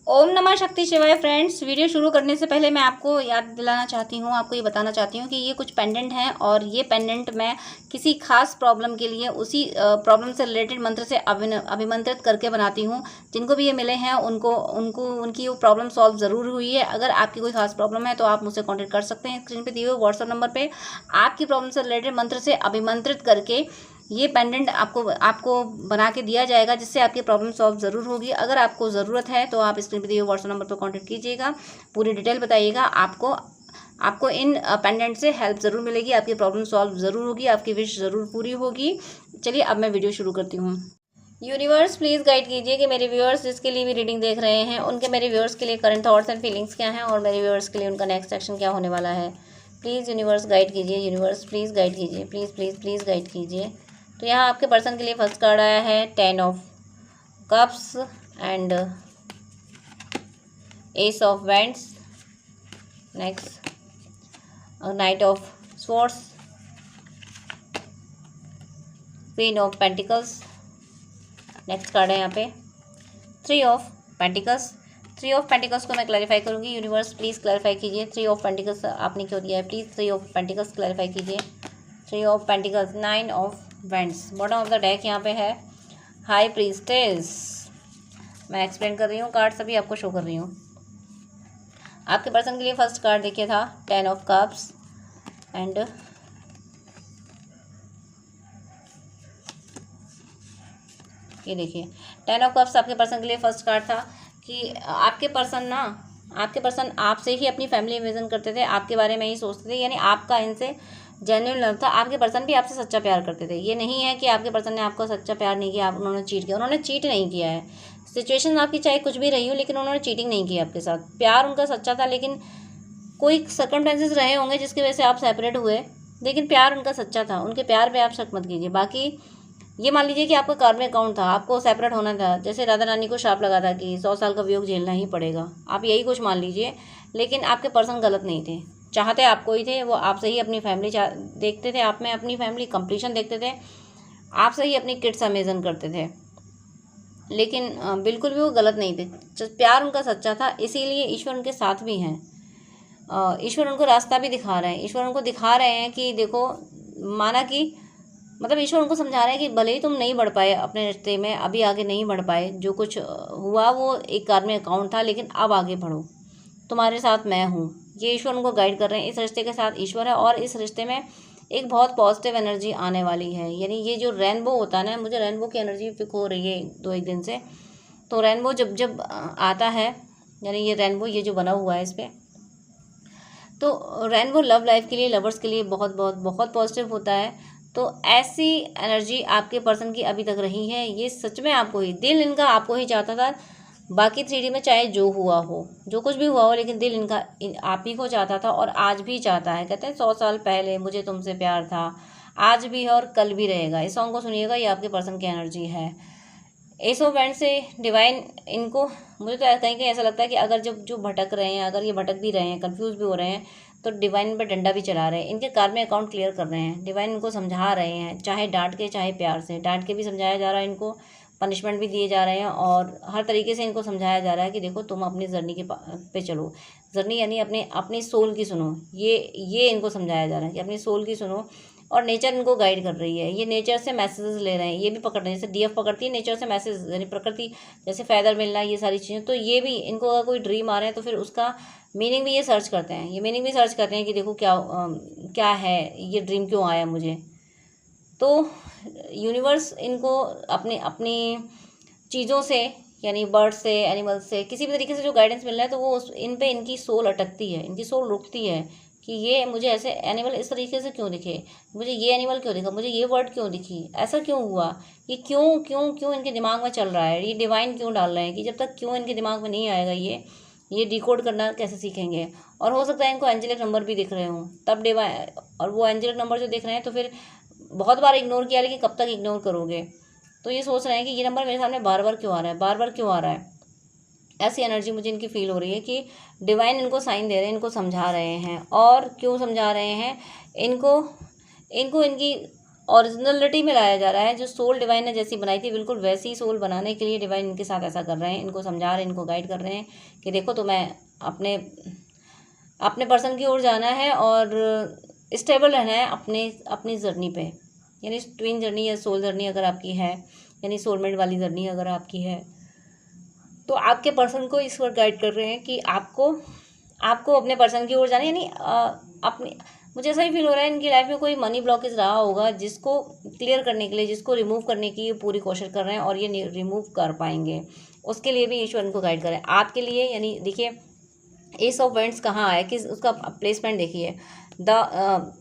ओम नमः शक्ति शिवाय। फ्रेंड्स, वीडियो शुरू करने से पहले मैं आपको याद दिलाना चाहती हूँ, आपको ये बताना चाहती हूँ कि ये कुछ पेंडेंट हैं और ये पेंडेंट मैं किसी खास प्रॉब्लम के लिए उसी प्रॉब्लम से रिलेटेड मंत्र से अभिमंत्रित करके बनाती हूँ। जिनको भी ये मिले हैं उनको उनको उनकी वो प्रॉब्लम सॉल्व ज़रूर हुई है। अगर आपकी कोई खास प्रॉब्लम है तो आप मुझसे कॉन्टेक्ट कर सकते हैं। स्क्रीन पर दिए हुए व्हाट्सअप नंबर पर आपकी प्रॉब्लम से रिलेटेड मंत्र से अभिमंत्रित करके ये पेंडेंट आपको बना के दिया जाएगा, जिससे आपकी प्रॉब्लम सॉल्व ज़रूर होगी। अगर आपको ज़रूरत है तो आप स्क्रीन पर दिए हुए व्हाट्सएप नंबर पर कॉन्टैक्ट कीजिएगा, पूरी डिटेल बताइएगा। आपको इन पेंडेंट से हेल्प ज़रूर मिलेगी, आपकी प्रॉब्लम सॉल्व ज़रूर होगी, आपकी विश ज़रूर पूरी होगी। चलिए अब मैं वीडियो शुरू करती हूँ। यूनिवर्स प्लीज़ गाइड कीजिए कि मेरे व्यूअर्स जिसके लिए भी रीडिंग देख रहे हैं उनके मेरे व्यूअर्स के लिए करंट थॉट्स एंड फीलिंग्स क्या हैं और मेरे व्यूअर्स के लिए उनका नेक्स्ट एक्शन क्या होने वाला है। प्लीज़ यूनिवर्स गाइड कीजिए, यूनिवर्स प्लीज़ गाइड कीजिए, प्लीज़ प्लीज़ प्लीज़ गाइड कीजिए। तो यहाँ आपके पर्सन के लिए फर्स्ट कार्ड आया है 10 of cups and S of wands. Next night of swords, queen of pentacles. Next card है यहाँ पे 3 ऑफ पेंटिकल्स। 3 ऑफ पेंटिकल्स को मैं क्लैरिफाई करूँगी। यूनिवर्स प्लीज़ क्लैरिफाई कीजिए 3 ऑफ पेंटिकल्स आपने क्यों दिया है। प्लीज़ 3 ऑफ पेंटिकल्स क्लैरिफाई कीजिए। 3 of pentacles, 9 of vents. Bottom of the deck यहाँ पे है हाई प्रीस्टेस। मैं एक्सप्लेन कर रही हूँ, कार्ड सभी आपको शो कर रही हूँ। आपके पर्सन के लिए फर्स्ट कार्ड देखिए था 10 ऑफ कप्स एंड ये देखिए 10 ऑफ कप्स आपके पर्सन के लिए फर्स्ट कार्ड था कि आपके पर्सन आपसे ही अपनी फैमिली इमेजिन करते थे, आपके बारे में ही सोचते थे, यानी आपका इनसे जेन्युइन लव था। आपके पर्सन भी आपसे सच्चा प्यार करते थे। ये नहीं है कि आपके पर्सन ने आपको सच्चा प्यार नहीं किया, उन्होंने चीट किया। उन्होंने चीट नहीं किया है। सिचुएशन आपकी चाहे कुछ भी रही हो, लेकिन उन्होंने चीटिंग नहीं की आपके साथ। प्यार उनका सच्चा था, लेकिन कोई सर्कमस्टेंसेस रहे होंगे जिसकी वजह से आप सेपरेट हुए, लेकिन प्यार उनका सच्चा था। उनके प्यार पे आप शक मत कीजिए। बाकी ये मान लीजिए कि आपका कार्मिक अकाउंट था, आपको सेपरेट होना था। जैसे राधा रानी को श्राप लगा था कि 100 साल का वियोग झेलना ही पड़ेगा, आप यही कुछ मान लीजिए। लेकिन आपके पर्सन गलत नहीं थे, चाहते आपको ही थे। वो आपसे ही अपनी फैमिली देखते थे, आप में अपनी फैमिली कंप्लीशन देखते थे, आपसे ही अपनी किड्स अमेजन करते थे। लेकिन बिल्कुल भी वो गलत नहीं थे। प्यार उनका सच्चा था, इसीलिए ईश्वर उनके साथ भी हैं। ईश्वर उनको रास्ता भी दिखा रहे हैं। ईश्वर उनको दिखा रहे हैं कि देखो, माना कि मतलब ईश्वर उनको समझा रहे हैं कि भले ही तुम नहीं बढ़ पाए अपने रिश्ते में, अभी आगे नहीं बढ़ पाए, जो कुछ हुआ वो एक कार्मिक अकाउंट था, लेकिन अब आगे बढ़ो, तुम्हारे साथ मैं हूँ। ये ईश्वर उनको गाइड कर रहे हैं। इस रिश्ते के साथ ईश्वर है और इस रिश्ते में एक बहुत पॉजिटिव एनर्जी आने वाली है। यानी ये जो रेनबो होता है ना, मुझे रेनबो की एनर्जी पिक हो रही है 2-1 दिन से। तो रेनबो जब जब आता है, यानी ये रेनबो ये जो बना हुआ है इस पर, तो रेनबो लव लाइफ के लिए, लवर्स के लिए बहुत बहुत बहुत पॉजिटिव होता है। तो ऐसी एनर्जी आपके पर्सन की अभी तक रही है। ये सच में आपको ही, दिल इनका आपको ही चाहता था। बाकी 3D में चाहे जो हुआ हो, जो कुछ भी हुआ हो, लेकिन दिल इनका आप ही को चाहता था और आज भी चाहता है। कहते हैं 100 साल पहले मुझे तुमसे प्यार था, आज भी है और कल भी रहेगा। इस सॉन्ग को सुनिएगा, ये आपके पर्सन की एनर्जी है। एस ऑफ वैंड्स से डिवाइन इनको, मुझे तो कहीं कहीं ऐसा लगता है कि अगर जो भटक रहे हैं, अगर ये भटक भी रहे हैं, कंफ्यूज भी हो रहे हैं, तो डिवाइन पर डंडा भी चला रहे हैं। इनके कार्मिक अकाउंट क्लियर कर रहे हैं। डिवाइन इनको समझा रहे हैं, चाहे डांट के चाहे प्यार से। डांट के भी समझाया जा रहा है इनको, पनिशमेंट भी दिए जा रहे हैं, और हर तरीके से इनको समझाया जा रहा है कि देखो तुम अपनी जर्नी के पे चलो। जर्नी यानी अपनी सोल की सुनो। ये इनको समझाया जा रहा है कि अपनी सोल की सुनो। और नेचर इनको गाइड कर रही है। ये नेचर से मैसेजेस ले रहे हैं, ये भी पकड़ रहे हैं। जैसे डीएफ पकड़ती है नेचर से मैसेज, यानी प्रकृति, जैसे फैदर मिलना, ये सारी चीज़ें। तो ये भी इनको अगर कोई ड्रीम आ रहा है तो फिर उसका मीनिंग भी ये सर्च करते हैं। ये मीनिंग भी सर्च करते हैं कि देखो क्या है, ये ड्रीम क्यों आया मुझे। तो यूनिवर्स इनको अपनी अपनी चीज़ों से, यानी बर्ड से, एनिमल से, किसी भी तरीके से जो गाइडेंस मिल रहा है, तो वो इन पे इनकी सोल अटकती है, इनकी सोल रुकती है कि ये मुझे ऐसे एनिमल इस तरीके से क्यों दिखे, मुझे ये एनिमल क्यों दिखा, मुझे ये वर्ड क्यों दिखी, ऐसा क्यों हुआ, ये क्यों क्यों क्यों इनके दिमाग में चल रहा है, ये डिवाइन क्यों डाल रहे हैं। कि जब तक क्यों इनके दिमाग में नहीं आएगा, ये डिकोड करना कैसे सीखेंगे। और हो सकता है इनको एंजेलिक नंबर भी दिख रहे हों, तब डिवाइन, और वो एंजेलिक नंबर जो दिख रहे हैं तो फिर बहुत बार इग्नोर किया, लेकिन कब तक इग्नोर करोगे। तो ये सोच रहे हैं कि ये नंबर मेरे सामने बार बार क्यों आ रहा है, बार बार क्यों आ रहा है। ऐसी एनर्जी मुझे इनकी फील हो रही है कि डिवाइन इनको साइन दे रहे हैं, इनको समझा रहे हैं। और क्यों समझा रहे हैं इनको इनको इनकी ओरिजिनलिटी में लाया जा रहा है। जो सोल डिवाइन ने जैसी बनाई थी बिल्कुल वैसी सोल बनाने के लिए डिवाइन इनके साथ ऐसा कर रहे हैं, इनको समझा रहे हैं, इनको गाइड कर रहे हैं कि देखो तुम्हें अपने अपने पर्सन की ओर जाना है और स्टेबल रहना है अपने अपनी जर्नी पे, यानी ट्विन जर्नी या सोल जर्नी अगर आपकी है, यानी सोलमेट वाली जर्नी अगर आपकी है, तो आपके पर्सन को इस वक्त गाइड कर रहे हैं कि आपको आपको अपने पर्सन की ओर जाना है। यानी अपनी, मुझे ऐसा ही फील हो रहा है इनकी लाइफ में कोई मनी ब्लॉकेज रहा होगा जिसको क्लियर करने के लिए, जिसको रिमूव करने की पूरी कोशिश कर रहे हैं और ये रिमूव कर पाएंगे। उसके लिए भी ईश्वर इनको गाइड करें आपके लिए। यानी देखिए एस ऑफ वेंट्स कहाँ आया कि उसका प्लेसमेंट देखिए, the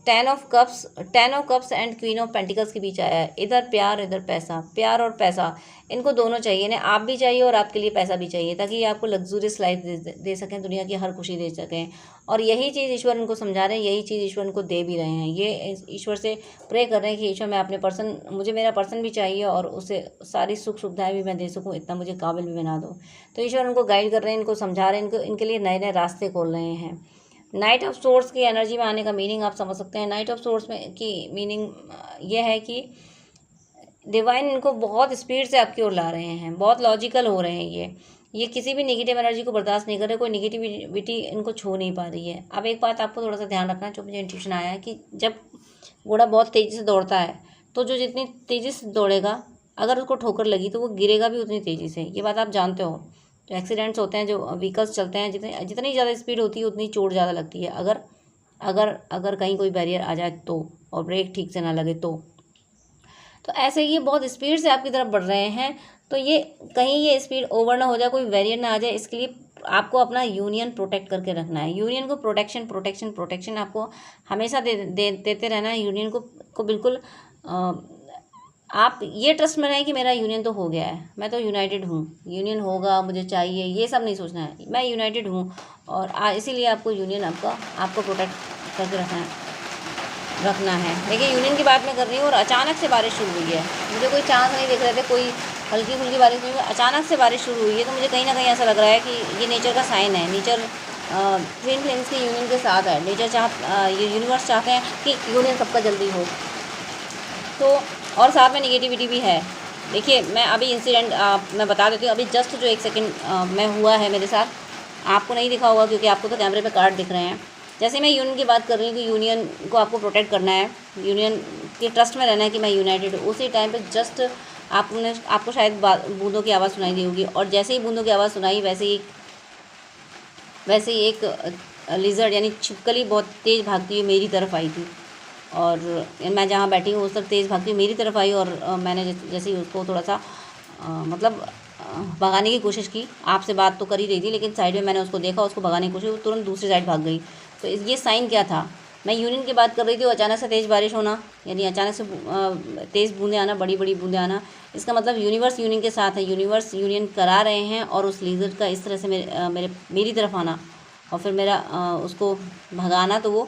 ten of cups and queen of pentacles के बीच आया है। इधर प्यार, इधर पैसा, प्यार और पैसा इनको दोनों चाहिए ना, आप भी चाहिए और आपके लिए पैसा भी चाहिए, ताकि ये आपको लग्जूरियस लाइफ दे सकें, दुनिया की हर खुशी दे सकें। और यही चीज़ ईश्वर इनको समझा रहे हैं, यही चीज़ ईश्वर इनको दे भी रहे हैं। ये ईश्वर से प्रे कर रहे हैं कि ईश्वर मैं अपने पर्सन, मुझे मेरा पर्सन भी चाहिए और उसे सारी सुख सुविधाएं भी मैं दे सकूं, इतना मुझे काबिल भी बना दो। तो ईश्वर उनको गाइड कर रहे हैं, इनको समझा रहे हैं, इनके लिए नए नए रास्ते खोल रहे हैं। नाइट ऑफ सोर्स की एनर्जी में आने का मीनिंग आप समझ सकते हैं। नाइट ऑफ सोर्स में की मीनिंग ये है कि डिवाइन इनको बहुत स्पीड से आपकी ओर ला रहे हैं, बहुत लॉजिकल हो रहे हैं। ये किसी भी नेगेटिव एनर्जी को बर्दाश्त नहीं कर रहे, कोई नेगेटिविटी इनको छू नहीं पा रही है। अब एक बात आपको थोड़ा सा ध्यान रखना, जो मुझे इंट्यूशन आया है कि जब घोड़ा बहुत तेज़ी से दौड़ता है तो जो जितनी तेज़ी से दौड़ेगा, अगर उसको ठोकर लगी तो वो गिरेगा भी उतनी तेज़ी से। ये बात आप जानते हो। जो एक्सीडेंट्स होते हैं, जो व्हीकल्स चलते हैं, जितनी ज़्यादा स्पीड होती है उतनी चोट ज़्यादा लगती है, अगर अगर अगर कहीं कोई बैरियर आ जाए तो, और ब्रेक ठीक से ना लगे तो ऐसे ये बहुत स्पीड से आपकी तरफ बढ़ रहे हैं। तो ये कहीं ये स्पीड ओवर ना हो जाए, कोई बैरियर ना आ जाए, इसके लिए आपको अपना यूनियन प्रोटेक्ट करके रखना है। यूनियन को प्रोटेक्शन आपको हमेशा देते रहना है। यूनियन को बिल्कुल आप ये ट्रस्ट में रहें कि मेरा यूनियन तो हो गया है, मैं तो यूनाइटेड हूँ, यूनियन होगा, मुझे चाहिए, ये सब नहीं सोचना है, मैं यूनाइटेड हूँ। और इसीलिए आपको यूनियन आपको प्रोटेक्ट करके रखना है। देखिए यूनियन की बात मैं कर रही हूँ और अचानक से बारिश शुरू हुई है, मुझे कोई चांस नहीं दिख रहे थे, कोई हल्की फुल्की बारिश नहीं हुई, अचानक से बारिश शुरू हुई है। तो मुझे कहीं ना कहीं ऐसा लग रहा है कि ये नेचर का साइन है। नेचर ट्विन फ्लेम्स के यूनियन के साथ है। नेचर ये यूनिवर्स चाहते हैं कि यूनियन सबका जल्दी हो। तो और साथ में निगेटिविटी भी है। देखिए मैं अभी इंसिडेंट मैं बता देती हूँ, अभी जस्ट जो 1 सेकंड में हुआ है मेरे साथ, आपको नहीं दिखा होगा क्योंकि आपको तो कैमरे पे कार्ड दिख रहे हैं। जैसे मैं यूनियन की बात कर रही हूँ कि यूनियन को आपको प्रोटेक्ट करना है, यूनियन के ट्रस्ट में रहना है कि मैं यूनाइटेड हूँ, उसी टाइम पे जस्ट आपको शायद बूंदों की आवाज़ सुनाई दी होगी, और जैसे ही बूंदों की आवाज़ सुनाई वैसे ही एक लिजर्ड यानी छिपकली बहुत तेज़ भागती हुई मेरी तरफ आई थी, और मैं जहाँ बैठी हूँ उस तक तेज़ भागती हुई मेरी तरफ आई, और मैंने जैसे ही उसको थोड़ा सा मतलब भगाने की कोशिश की। आपसे बात तो कर ही रही थी, लेकिन साइड में मैंने उसको देखा, उसको भगाने की कोशिश, वो तुरंत दूसरी साइड भाग गई। तो ये साइन क्या था? मैं यूनियन की बात कर रही थी, अचानक से तेज़ बारिश होना, यानी अचानक से तेज़ बूंदें आना, बड़ी बड़ी बूंदें आना, इसका मतलब यूनिवर्स यूनियन के साथ है, यूनिवर्स यूनियन करा रहे हैं। और उस लीजर का इस तरह से मेरी तरफ आना और फिर मेरा उसको भगाना, तो वो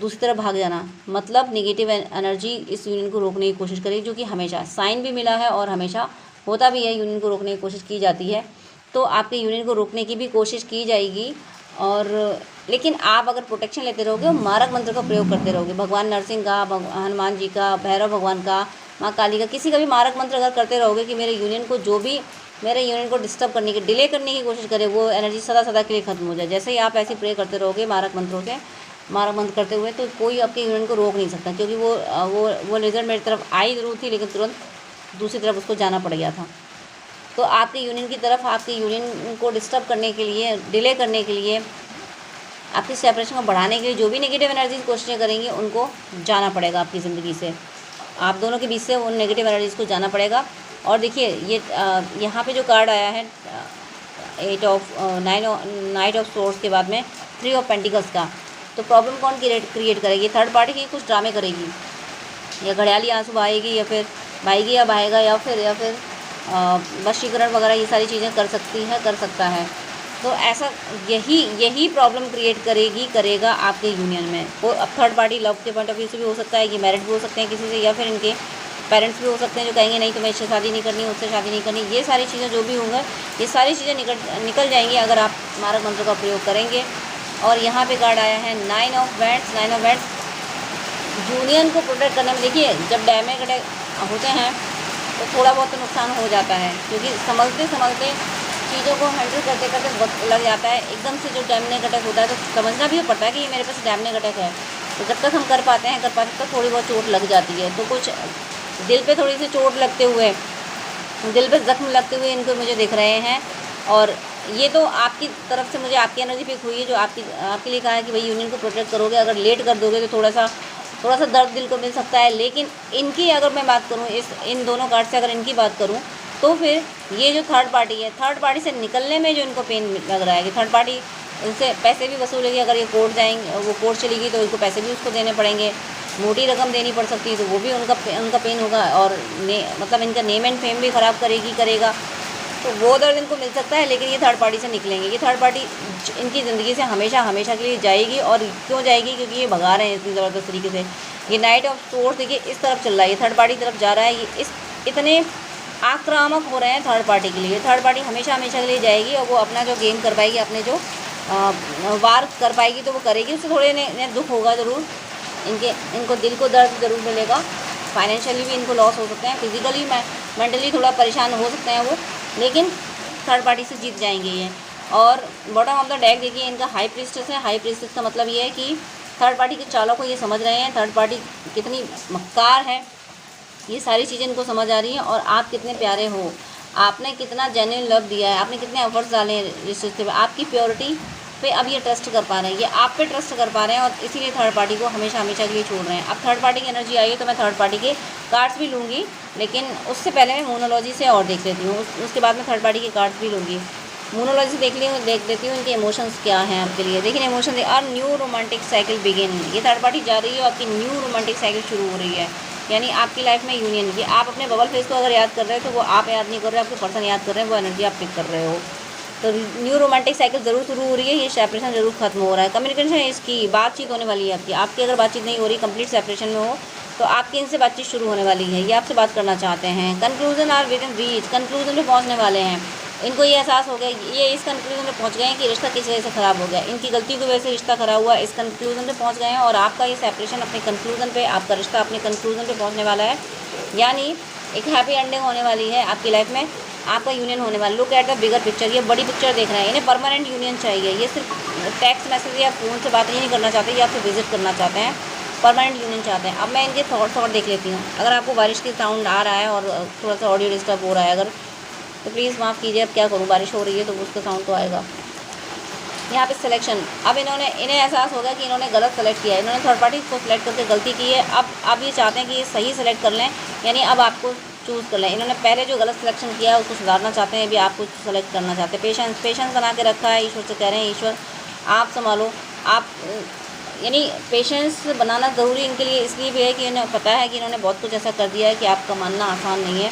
दूसरी तरफ भाग जाना, मतलब नेगेटिव एनर्जी इस यूनियन को रोकने की कोशिश करेगी, जो कि हमेशा साइन भी मिला है और हमेशा होता भी है। यूनियन को रोकने की कोशिश की जाती है, तो आपके यूनियन को रोकने की भी कोशिश की जाएगी। और लेकिन आप अगर प्रोटेक्शन लेते रहोगे और मारक मंत्र का प्रयोग करते रहोगे, भगवान नरसिंह का, हनुमान जी का, भैरव भगवान का, माँ काली का, किसी का भी मारक मंत्र अगर करते रहोगे कि मेरे यूनियन को डिस्टर्ब करने की, डिले करने की कोशिश करे, वो एनर्जी सदा के लिए खत्म हो जाए। जैसे ही आप ऐसे प्रे करते रहोगे मारक मंत्रों से, मारक मंत्र करते हुए, तो कोई आपके यूनियन को रोक नहीं सकता, क्योंकि वो रिजल्ट मेरी तरफ आई ज़रूर थी, लेकिन तुरंत दूसरी तरफ उसको जाना पड़ गया था। तो आपके यूनियन की तरफ, आपके यूनियन को डिस्टर्ब करने के लिए, डिले करने के लिए, आपकी सेपरेशन को बढ़ाने के लिए जो भी नेगेटिव एनर्जीज कोशिशें करेंगी, उनको जाना पड़ेगा आपकी ज़िंदगी से, आप दोनों के बीच से उन नेगेटिव एनर्जीज़ को जाना पड़ेगा। और देखिए ये यहाँ पे जो कार्ड आया है नाइट ऑफ सोर्स के बाद में 3 ऑफ पेंटिकल्स का, तो प्रॉब्लम कौन क्रिएट करेगी? थर्ड पार्टी की कुछ ड्रामे करेगी, या घड़ियाली आंसू बहाएगी, या फिर बहाएगी या बहाएगा, या फिर वशीकरण वगैरह, ये सारी चीज़ें कर सकता है। तो ऐसा यही प्रॉब्लम क्रिएट करेगा आपके यूनियन में। वो अब थर्ड पार्टी लव के पॉइंट ऑफ व्यू से भी हो सकता है, कि मैरिड भी हो सकते हैं किसी से, या फिर इनके पेरेंट्स भी हो सकते हैं जो कहेंगे नहीं तुम्हें इससे शादी नहीं करनी, उससे शादी नहीं करनी। ये सारी चीज़ें जो भी होंगे, ये सारी चीज़ें निकल जाएंगी अगर आप मारक मंत्र का प्रयोग करेंगे। और यहाँ पे कार्ड आया है 9 ऑफ वैंड्स। यूनियन को प्रोटेक्ट करने में देखिए, जब डैमेज अटैक होते हैं तो थोड़ा बहुत तो नुकसान हो जाता है, क्योंकि समझते समझते चीज़ों को हैंडल करते करते वक्त लग जाता है। एकदम से जो डैमेज अटैक होता है तो समझना भी पड़ता है कि ये मेरे पास डैमेज अटैक है। तो जब तक हम कर पाते हैं तो थोड़ी बहुत चोट लग जाती है। तो कुछ दिल पे थोड़ी सी चोट लगते हुए, दिल पे ज़ख्म लगते हुए इनको मुझे दिख रहे हैं। और ये तो आपकी तरफ से मुझे आपकी एनर्जी पिक हुई है, जो आपके लिए कहा है कि भाई यूनियन को प्रोटेक्ट करोगे। अगर लेट कर दोगे तो थोड़ा सा दर्द दिल को मिल सकता है। लेकिन इनकी अगर मैं बात करूँ, इन दोनों कार्ड से अगर इनकी बात करूँ, तो फिर ये जो थर्ड पार्टी है, थर्ड पार्टी से निकलने में जो इनको पेन लग रहा है कि थर्ड पार्टी उनसे पैसे भी वसूलेगी। अगर ये कोर्ट जाएंगे, वो कोर्ट चलेगी तो इनको पैसे भी उसको देने पड़ेंगे, मोटी रकम देनी पड़ सकती है, तो वो भी उनका पेन होगा। और मतलब इनका नेम एंड फेम भी ख़राब करेगा। तो वो दर्द इनको मिल सकता है। लेकिन ये थर्ड पार्टी से निकलेंगे। ये थर्ड पार्टी इनकी ज़िंदगी से हमेशा के लिए जाएगी। और क्यों जाएगी? क्योंकि ये भगा रहे हैं इतनी ज़बरदस्त तरीके से। ये नाइट ऑफ सोर्स देखिए इस तरफ चल रहा है, ये थर्ड पार्टी तरफ जा रहा है। ये इतने आक्रामक हो रहे हैं थर्ड पार्टी के लिए। थर्ड पार्टी हमेशा के लिए जाएगी और वो अपना जो गेम कर पाएगी, अपने जो वार कर पाएगी तो वो करेगी। उससे थोड़े ने दुख होगा ज़रूर, इनको दिल को दर्द ज़रूर मिलेगा। फाइनेंशियली भी इनको लॉस हो सकते हैं, फिजिकली मेंटली थोड़ा परेशान हो सकते हैं वो, लेकिन थर्ड पार्टी से जीत जाएंगे ये। और बॉटम ऑफ द डेक देखिए इनका हाई प्रीस्टेस है। हाई प्रीस्टेस का मतलब ये है कि थर्ड पार्टी के चालों को ये समझ रहे हैं, थर्ड पार्टी कितनी मक्कार है, ये सारी चीज़ें इनको समझ आ रही हैं। और आप कितने प्यारे हो, आपने कितना जेन्युइन लव दिया है, आपने कितने एफर्ट्स डाले हैं रिश्ते में, आपकी प्योरिटी पे अब ये ट्रस्ट कर पा रहे हैं, ये आप पे ट्रस्ट कर पा रहे हैं। और इसीलिए थर्ड पार्टी को हमेशा के लिए छोड़ रहे हैं। अब थर्ड पार्टी की एनर्जी आई है तो मैं थर्ड पार्टी के कार्ड्स भी लूँगी, लेकिन उससे पहले मैं मोनोलॉजी से और देख लेती हूँ। उसके बाद मैं थर्ड पार्टी के कार्ड्स भी लूँगी। मोनोलॉजी से देख लेती हूँ इनके इमोशंस क्या हैं आपके लिए। देखिए इमोशन और न्यू रोमांटिक साइकिल बिगिन। ये थर्ड पार्टी जा रही है और आपकी न्यू रोमांटिक साइकिल शुरू हो रही है, यानी आपकी लाइफ में यूनियन की। आप अपने बबल फेस को अगर याद कर रहे हो तो वो आप याद नहीं कर रहे, आपके पर्सन याद कर रहे हैं, वो एनर्जी आप पिक कर रहे हो। तो न्यू रोमांटिक साइकिल ज़रूर शुरू हो रही है, ये सेपरेशन ज़रूर खत्म हो रहा है। कम्युनिकेशन इसकी बातचीत होने वाली है आपकी अगर बातचीत नहीं हो रही, कंप्लीट सेपरेशन में हो, तो आपकी इनसे बातचीत शुरू होने वाली है। ये आपसे बात करना चाहते हैं। Conclusion are within reach, conclusion में पहुँचने वाले हैं। इनको ये एहसास हो गया, ये इस कंक्लूजन में पहुँच गए हैं कि रिश्ता किस वजह से ख़राब हो गया, इनकी गलती की वजह से रिश्ता ख़राब हुआ, इस कंक्लूजन पे पहुँच गए हैं। और आपका ये सेपरेशन अपने कंक्लूजन पे, आपका रिश्ता अपने कंक्लूजन पे पहुँचने वाला है, यानी एक हैप्पी एंडिंग होने वाली है आपकी लाइफ में, आपका यूनियन होने वाला। Look at the bigger picture, ये बड़ी पिक्चर देख रहे हैं। इन्हें परमानेंट यूनियन चाहिए, ये सिर्फ टेक्स्ट मैसेज या फ़ोन से बात नहीं करना चाहते, ये आपसे विजिट करना चाहते हैं, परमानेंट यूनियन चाहते हैं। अब मैं इनके थॉट देख लेती हूँ। अगर आपको बारिश की साउंड आ रहा है और थोड़ा सा ऑडियो डिस्टर्ब हो रहा है अगर, तो प्लीज़ माफ़ कीजिए। अब क्या करूँ, बारिश हो रही है तो उसका साउंड तो आएगा। यहाँ पे सिलेक्शन, अब इन्हें एहसास होगा कि इन्होंने गलत सेलेक्ट किया है, इन्होंने थर्ड पार्टी को सिलेक्ट करके गलती की है। अब ये चाहते हैं कि ये सही सेलेक्ट कर लें, यानी अब आपको चूज़ कर लें। इन्होंने पहले जो गलत सिलेक्शन किया है उसको सुधारना चाहते हैं, अभी आपको सेलेक्ट करना चाहते हैं। पेशेंस बना के रखा है, ईश्वर से कह रहे हैं ईश्वर आप संभालो। आप यानी पेशेंस बनाना ज़रूरी इनके लिए इसलिए भी है कि इन्हें पता है कि इन्होंने बहुत कुछ ऐसा कर दिया है कि आपका मानना आसान नहीं है।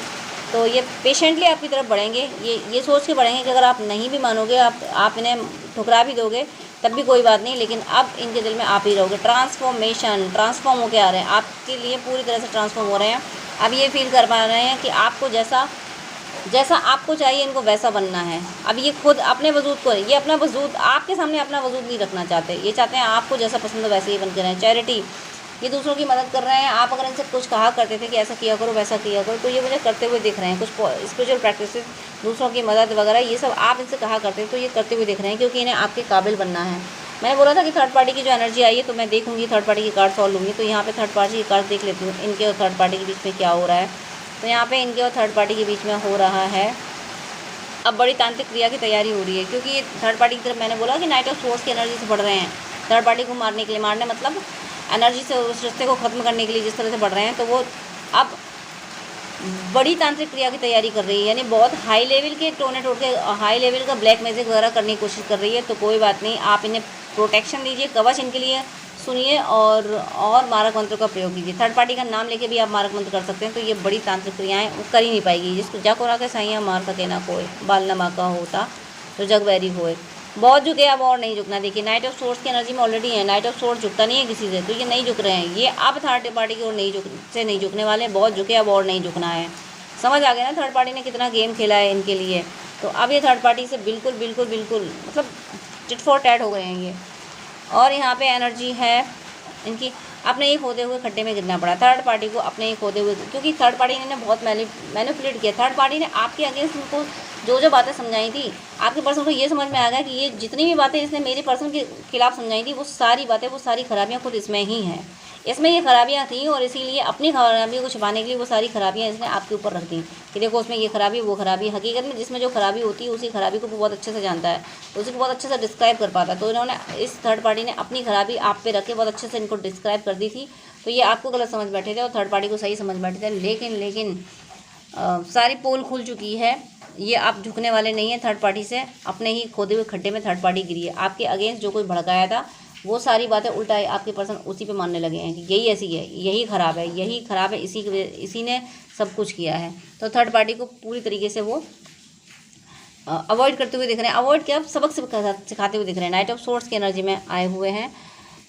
तो ये पेशेंटली आपकी तरफ बढ़ेंगे, ये सोच के बढ़ेंगे कि अगर आप नहीं भी मानोगे, आप इन्हें ठुकरा भी दोगे तब भी कोई बात नहीं, लेकिन अब इनके दिल में आप ही रहोगे। ट्रांसफॉर्म होके आ रहे हैं, आपके लिए पूरी तरह से ट्रांसफॉर्म हो रहे हैं। अब ये फील कर पा रहे हैं कि आपको जैसा आपको चाहिए इनको वैसा बनना है। अब ये खुद अपने वजूद को, ये अपना वजूद आपके सामने अपना वजूद नहीं रखना चाहते, ये चाहते हैं आपको जैसा पसंद हो वैसे ही बन के रहें। चैरिटी, ये दूसरों की मदद कर रहे हैं। आप अगर इनसे कुछ कहा करते थे कि ऐसा किया करो वैसा किया करो, तो ये मुझे करते हुए दिख रहे हैं। कुछ स्पिरिचुअल प्रैक्टिस, दूसरों की मदद वगैरह, ये सब आप इनसे कहा करते थे तो ये करते हुए दिख रहे हैं, क्योंकि इन्हें आपके काबिल बनना है। मैंने बोला था कि थर्ड पार्टी की जो एनर्जी आई है तो मैं देखूंगी, थर्ड पार्टी की कार्ड सॉल्व लूँगी। तो यहाँ पे थर्ड पार्टी की कार्ड देख लेती हूँ, इनके और थर्ड पार्टी के बीच में क्या हो रहा है। तो यहाँ पे इनके और थर्ड पार्टी के बीच में हो रहा है, अब बड़ी तांत्रिक क्रिया की तैयारी हो रही है, क्योंकि थर्ड पार्टी की तरफ मैंने बोला कि नाइट ऑफ सोर्स की एनर्जी से बढ़ रहे हैं। थर्ड पार्टी को मारने के लिए, मारने मतलब एनर्जी से उस रिश्ते को ख़त्म करने के लिए जिस तरह से बढ़ रहे हैं, तो वो अब बड़ी तांत्रिक क्रिया की तैयारी कर रही है, यानी बहुत हाई लेवल के टोने टोट के हाई लेवल का ब्लैक मैजिक वगैरह करने की कोशिश कर रही है। तो कोई बात नहीं, आप इन्हें प्रोटेक्शन दीजिए, कवच इनके लिए सुनिए और मारक मंत्र का प्रयोग कीजिए। थर्ड पार्टी का नाम लेके भी आप मारक मंत्र कर सकते हैं। तो ये बड़ी तांत्रिक क्रियाएँ वो कर ही नहीं पाएगी। जिसको जाको राके साइयाँ मार सके ना कोई, बाल नमा का होता तो जग वैरी होए। बहुत झुके, अब और नहीं झुकना। देखिए नाइट ऑफ सोर्स की एनर्जी में ऑलरेडी है, नाइट ऑफ सोर्स झुकता नहीं है किसी से, तो ये नहीं झुक रहे हैं। ये अब थर्ड पार्टी की ओर नहीं झुकने वाले, बहुत झुके, अब और नहीं झुकना है। समझ आ गया ना थर्ड पार्टी ने कितना गेम खेला है इनके लिए। तो अब ये थर्ड पार्टी से बिल्कुल मतलब टिट फॉर टैट हो गए हैं ये। और यहाँ पे एनर्जी है इनकी अपने ही खोदे हुए खड्डे में गिरना पड़ा। थर्ड पार्टी को अपने ही खोदे हुए, क्योंकि थर्ड पार्टी ने बहुत मैनिपुलेट किया। थर्ड पार्टी ने आपके अगेंस्ट उनको जो बातें समझाई थी, आपके पर्सन को ये समझ में आ गया कि ये जितनी भी बातें इसने मेरे पर्सन के खिलाफ समझाई थी, वो सारी बातें, वो सारी खराबियाँ खुद इसमें ही हैं। इसमें ये खराबियाँ थी और इसीलिए अपनी खराबियों को छुपाने के लिए वो सारी खराबियाँ इसने आपके ऊपर रख दी कि देखो उसमें ये खराबी, वो खराबी। हकीकत में जिसमें जो खराबी होती है उसी खराबी को बहुत अच्छे से जानता है, उसी को बहुत अच्छे से डिस्क्राइब कर पाता है। तो इन्होंने, इस थर्ड पार्टी ने अपनी खराबी आप पे रख के बहुत अच्छे से इनको डिस्क्राइब कर दी थी। तो ये आपको गलत समझ बैठे थे और थर्ड पार्टी को सही समझ बैठे थे। लेकिन सारी पोल खुल चुकी है। ये आप झुकने वाले नहीं हैं थर्ड पार्टी से। अपने ही खोदे हुए खड्डे में थर्ड पार्टी गिरी है। आपके अगेंस्ट जो कोई भड़काया था, वो सारी बातें उल्टा आपके पर्सन उसी पे मानने लगे हैं कि यही ऐसी है, यही ख़राब है, यही ख़राब है, इसी ने सब कुछ किया है। तो थर्ड पार्टी को पूरी तरीके से वो अवॉइड करते हुए दिख रहे हैं। अवॉइड क्या, सबक सिखाते हुए दिख रहे हैं। नाइट ऑफ सोर्ड्स की एनर्जी में आए हुए हैं।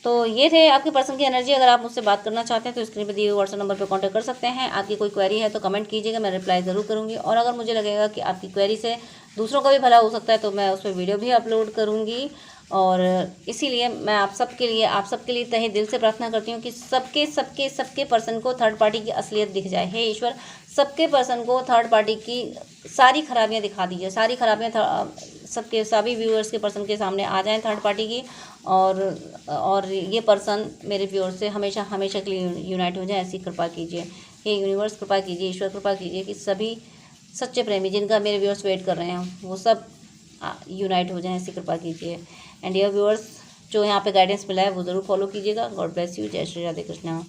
तो ये थे आपके पर्सन की एनर्जी। अगर आप मुझसे बात करना चाहते हैं तो स्क्रीन पर दिए हुए व्हाट्सएप नंबर पर कांटेक्ट कर सकते हैं। आपकी कोई क्वेरी है तो कमेंट कीजिएगा, मैं रिप्लाई ज़रूर करूँगी। और अगर मुझे लगेगा कि आपकी क्वेरी से दूसरों का भी भला हो सकता है तो मैं उस पर वीडियो भी अपलोड करूँगी। और इसीलिए मैं आप सबके लिए तहे दिल से प्रार्थना करती हूँ कि सबके पर्सन को थर्ड पार्टी की असलियत दिख जाए। हे ईश्वर, सबके पर्सन को थर्ड पार्टी की सारी खराबियाँ दिखा दीजिए। सारी खराबियाँ सबके सभी व्यूअर्स के पर्सन के सामने आ जाएं थर्ड पार्टी की, और ये पर्सन मेरे व्यूअर्स से हमेशा के लिए यूनाइट हो जाए, ऐसी कृपा कीजिए। हे यूनिवर्स कृपा कीजिए, ईश्वर कृपा कीजिए कि सभी सच्चे प्रेमी जिनका मेरे व्यूअर्स वेट कर रहे हैं वो सब यूनाइट हो जाएं, ऐसी कृपा कीजिए। एंड डियर व्यूअर्स, जो यहाँ पे गाइडेंस मिला है वो ज़रूर फॉलो कीजिएगा। God bless you. जय श्री राधे कृष्णा।